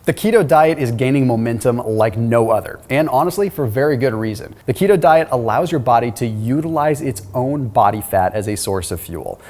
The keto diet is gaining momentum like no other, and honestly, for very good reason. The keto diet allows your body to utilize its own body fat as a source of fuel.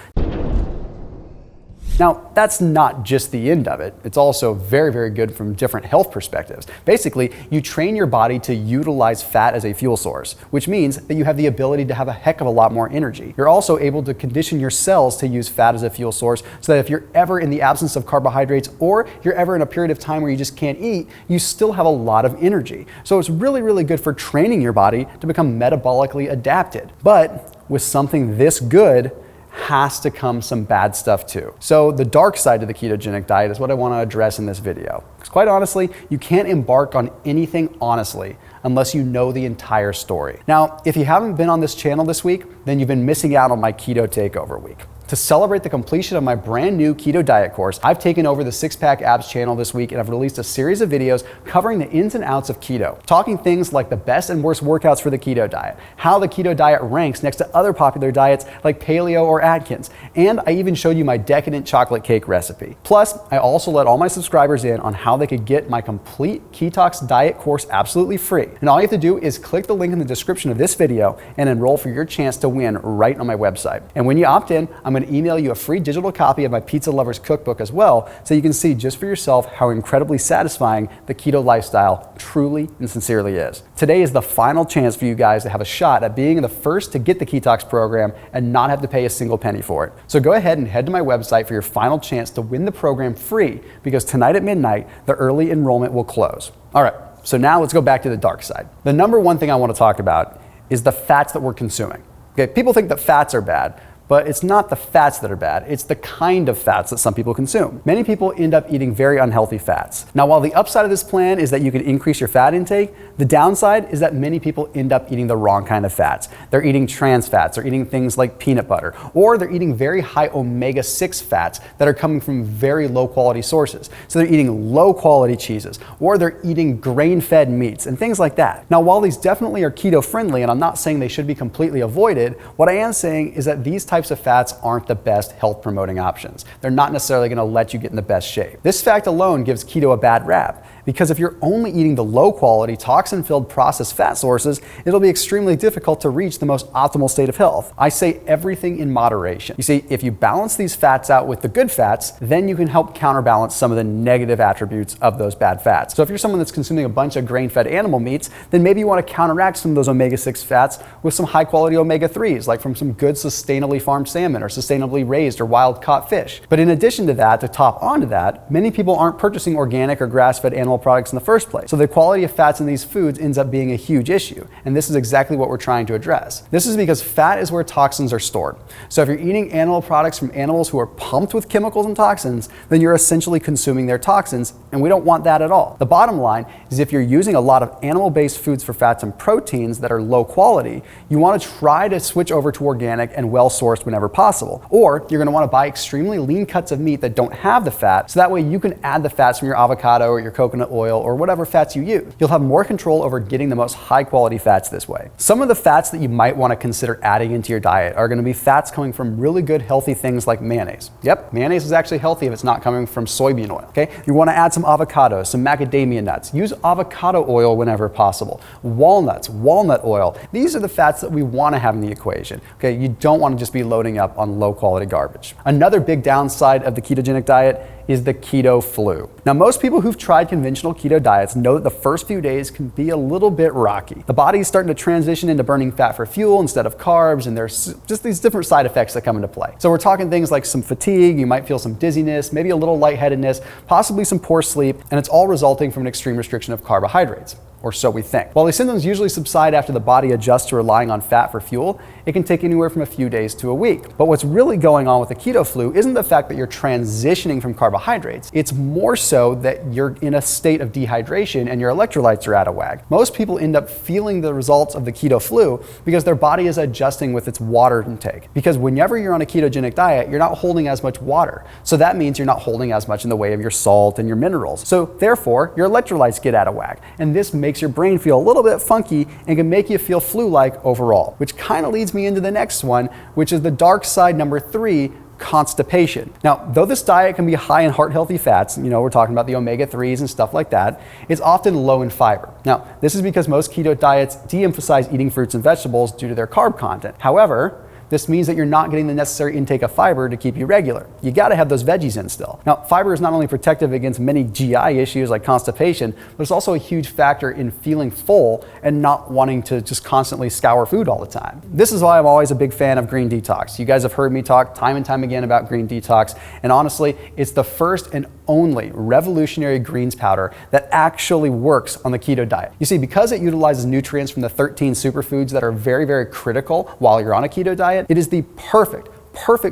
Now, that's not just the end of it. It's also very, very good from different health perspectives. Basically, you train your body to utilize fat as a fuel source, which means that you have the ability to have a heck of a lot more energy. You're also able to condition your cells to use fat as a fuel source so that if you're ever in the absence of carbohydrates or you're ever in a period of time where you just can't eat, you still have a lot of energy. So it's really, really good for training your body to become metabolically adapted. But with something this good, has to come some bad stuff too. So the dark side of the ketogenic diet is what I want to address in this video. Because quite honestly, you can't embark on anything honestly unless you know the entire story. Now, if you haven't been on this channel this week, then you've been missing out on my Keto Takeover week. To celebrate the completion of my brand new keto diet course, I've taken over the SixPackAbs channel this week and I've released a series of videos covering the ins and outs of keto, talking things like the best and worst workouts for the keto diet, how the keto diet ranks next to other popular diets like paleo or Atkins, and I even showed you my decadent chocolate cake recipe. Plus, I also let all my subscribers in on how they could get my complete Ketox diet course absolutely free. And all you have to do is click the link in the description of this video and enroll for your chance to win right on my website. And when you opt in, I'm going to email you a free digital copy of my Pizza Lovers Cookbook as well, so you can see just for yourself how incredibly satisfying the keto lifestyle truly and sincerely is. Today is the final chance for you guys to have a shot at being the first to get the Ketox program and not have to pay a single penny for it. So go ahead and head to my website for your final chance to win the program free, because tonight at midnight, the early enrollment will close. All right, so now let's go back to the dark side. The number one thing I want to talk about is the fats that we're consuming. Okay, people think that fats are bad, but it's not the fats that are bad, it's the kind of fats that some people consume. Many people end up eating very unhealthy fats. Now, while the upside of this plan is that you can increase your fat intake, the downside is that many people end up eating the wrong kind of fats. They're eating trans fats, they're eating things like peanut butter, or they're eating very high omega-6 fats that are coming from very low quality sources. So they're eating low quality cheeses, or they're eating grain-fed meats and things like that. Now, while these definitely are keto friendly, and I'm not saying they should be completely avoided, what I am saying is that these types of fats aren't the best health promoting options. They're not necessarily going to let you get in the best shape. This fact alone gives keto a bad rap, because if you're only eating the low quality, toxin-filled processed fat sources, it'll be extremely difficult to reach the most optimal state of health. I say everything in moderation. You see, if you balance these fats out with the good fats, then you can help counterbalance some of the negative attributes of those bad fats. So if you're someone that's consuming a bunch of grain-fed animal meats, then maybe you want to counteract some of those omega-6 fats with some high-quality omega-3s, like from some good sustainably farmed salmon or sustainably raised or wild-caught fish. But in addition to that, to top onto that, many people aren't purchasing organic or grass-fed animal products in the first place. So the quality of fats in these foods ends up being a huge issue. And this is exactly what we're trying to address. This is because fat is where toxins are stored. So if you're eating animal products from animals who are pumped with chemicals and toxins, then you're essentially consuming their toxins, and we don't want that at all. The bottom line is, if you're using a lot of animal-based foods for fats and proteins that are low quality, you want to try to switch over to organic and well-sourced whenever possible. Or you're going to want to buy extremely lean cuts of meat that don't have the fat, so that way you can add the fats from your avocado or your coconut oil or whatever fats you use. You'll have more control over getting the most high quality fats this way. Some of the fats that you might want to consider adding into your diet are going to be fats coming from really good healthy things like mayonnaise. Yep, mayonnaise is actually healthy if it's not coming from soybean oil. Okay, you want to add some avocados, some macadamia nuts. Use avocado oil whenever possible. Walnuts, walnut oil. These are the fats that we want to have in the equation. Okay, you don't want to just be loading up on low quality garbage. Another big downside of the ketogenic diet is the keto flu. Now, most people who've tried conventional keto diets know that the first few days can be a little bit rocky. The body is starting to transition into burning fat for fuel instead of carbs, and there's just these different side effects that come into play. So we're talking things like some fatigue, you might feel some dizziness, maybe a little lightheadedness, possibly some poor sleep, and it's all resulting from an extreme restriction of carbohydrates. Or so we think. While these symptoms usually subside after the body adjusts to relying on fat for fuel, it can take anywhere from a few days to a week. But what's really going on with the keto flu isn't the fact that you're transitioning from carbohydrates. It's more so that you're in a state of dehydration and your electrolytes are out of whack. Most people end up feeling the results of the keto flu because their body is adjusting with its water intake. Because whenever you're on a ketogenic diet, you're not holding as much water. So that means you're not holding as much in the way of your salt and your minerals. So therefore, your electrolytes get out of whack. And this makes your brain feel a little bit funky and can make you feel flu-like overall, which kind of leads me into the next one, which is the dark side number 3, constipation. Now, though this diet can be high in heart-healthy fats, we're talking about the omega-3s and stuff like that, it's often low in fiber. Now, this is because most keto diets de-emphasize eating fruits and vegetables due to their carb content. However, this means that you're not getting the necessary intake of fiber to keep you regular. You gotta have those veggies in still. Now, fiber is not only protective against many GI issues like constipation, but it's also a huge factor in feeling full and not wanting to just constantly scour food all the time. This is why I'm always a big fan of green detox. You guys have heard me talk time and time again about green detox, and honestly, it's the first and only revolutionary greens powder that actually works on the keto diet. You see, because it utilizes nutrients from the 13 superfoods that are very, very critical while you're on a keto diet, it is the perfect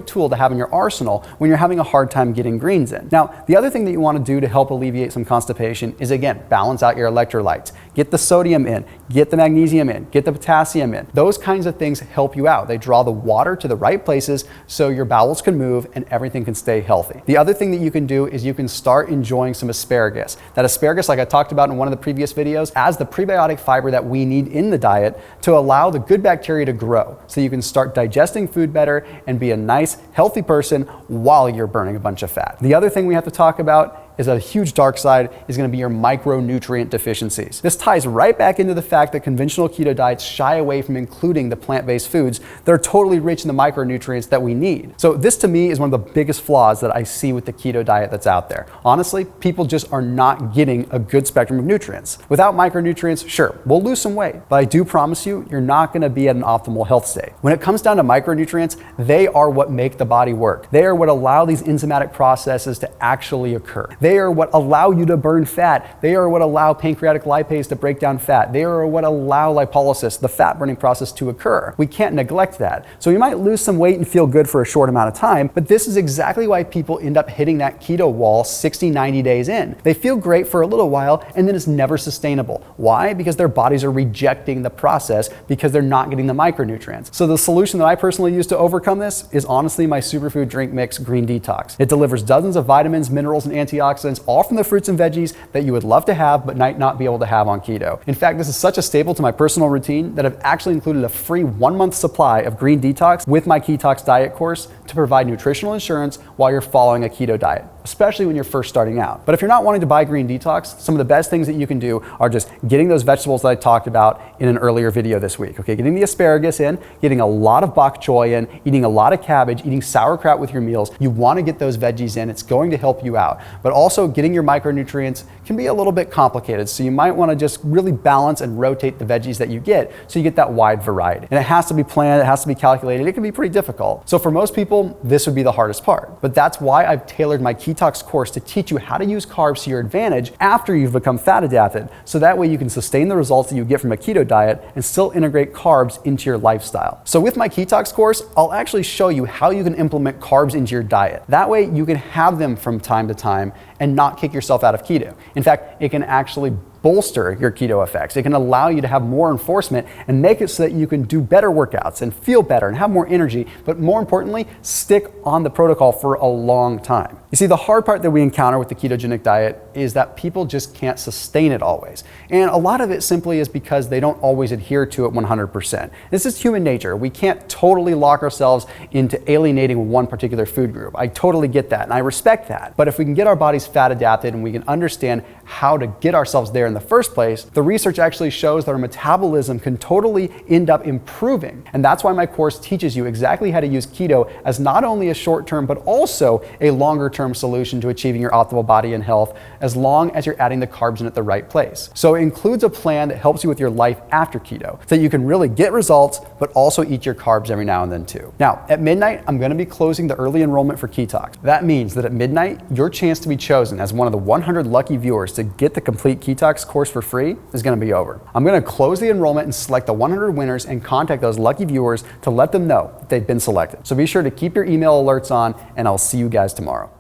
tool to have in your arsenal when you're having a hard time getting greens in. Now, the other thing that you want to do to help alleviate some constipation is, again, balance out your electrolytes. Get the sodium in, get the magnesium in, get the potassium in. Those kinds of things help you out. They draw the water to the right places so your bowels can move and everything can stay healthy. The other thing that you can do is you can start enjoying some asparagus. That asparagus, like I talked about in one of the previous videos, adds the prebiotic fiber that we need in the diet to allow the good bacteria to grow so you can start digesting food better and be a nice, healthy person while you're burning a bunch of fat. The other thing we have to talk about is a huge dark side is going to be your micronutrient deficiencies. This ties right back into the fact that conventional keto diets shy away from including the plant-based foods that are totally rich in the micronutrients that we need. So this to me is one of the biggest flaws that I see with the keto diet that's out there. Honestly, people just are not getting a good spectrum of nutrients. Without micronutrients, sure, we'll lose some weight, but I do promise you, you're not going to be at an optimal health state. When it comes down to micronutrients, they are what make the body work. They are what allow these enzymatic processes to actually occur. They are what allow you to burn fat. They are what allow pancreatic lipase to break down fat. They are what allow lipolysis, the fat burning process, to occur. We can't neglect that. So you might lose some weight and feel good for a short amount of time, but this is exactly why people end up hitting that keto wall 60, 90 days in. They feel great for a little while and then it's never sustainable. Why? Because their bodies are rejecting the process because they're not getting the micronutrients. So the solution that I personally use to overcome this is honestly my superfood drink mix Green Detox. It delivers dozens of vitamins, minerals, and antioxidants, all from the fruits and veggies that you would love to have but might not be able to have on keto. In fact, this is such a staple to my personal routine that I've actually included a free 1-month supply of Green Detox with my Ketox diet course to provide nutritional insurance while you're following a keto diet, especially when you're first starting out. But if you're not wanting to buy Green Detox, some of the best things that you can do are just getting those vegetables that I talked about in an earlier video this week. Okay, getting the asparagus in, getting a lot of bok choy in, eating a lot of cabbage, eating sauerkraut with your meals. You want to get those veggies in. It's going to help you out. But also getting your micronutrients can be a little bit complicated. So you might want to just really balance and rotate the veggies that you get so you get that wide variety. And it has to be planned, it has to be calculated. It can be pretty difficult. So for most people, this would be the hardest part. But that's why I've tailored my Ketox course to teach you how to use carbs to your advantage after you've become fat adapted. So that way you can sustain the results that you get from a keto diet and still integrate carbs into your lifestyle. So with my Ketox course, I'll actually show you how you can implement carbs into your diet. That way you can have them from time to time and not kick yourself out of keto. In fact, it can actually bolster your keto effects. It can allow you to have more enforcement and make it so that you can do better workouts and feel better and have more energy, but more importantly, stick on the protocol for a long time. You see, the hard part that we encounter with the ketogenic diet is that people just can't sustain it always. And a lot of it simply is because they don't always adhere to it 100%. This is human nature. We can't totally lock ourselves into alienating one particular food group. I totally get that and I respect that. But if we can get our bodies fat adapted and we can understand how to get ourselves there in the first place, the research actually shows that our metabolism can totally end up improving. And that's why my course teaches you exactly how to use keto as not only a short-term, but also a longer-term solution to achieving your optimal body and health, as long as you're adding the carbs in at the right place. So it includes a plan that helps you with your life after keto, so that you can really get results, but also eat your carbs every now and then too. Now, at midnight, I'm gonna be closing the early enrollment for Ketox. That means that at midnight, your chance to be chosen as one of the 100 lucky viewers to get the complete Ketox course for free is going to be over. I'm going to close the enrollment and select the 100 winners and contact those lucky viewers to let them know that they've been selected. So be sure to keep your email alerts on and I'll see you guys tomorrow.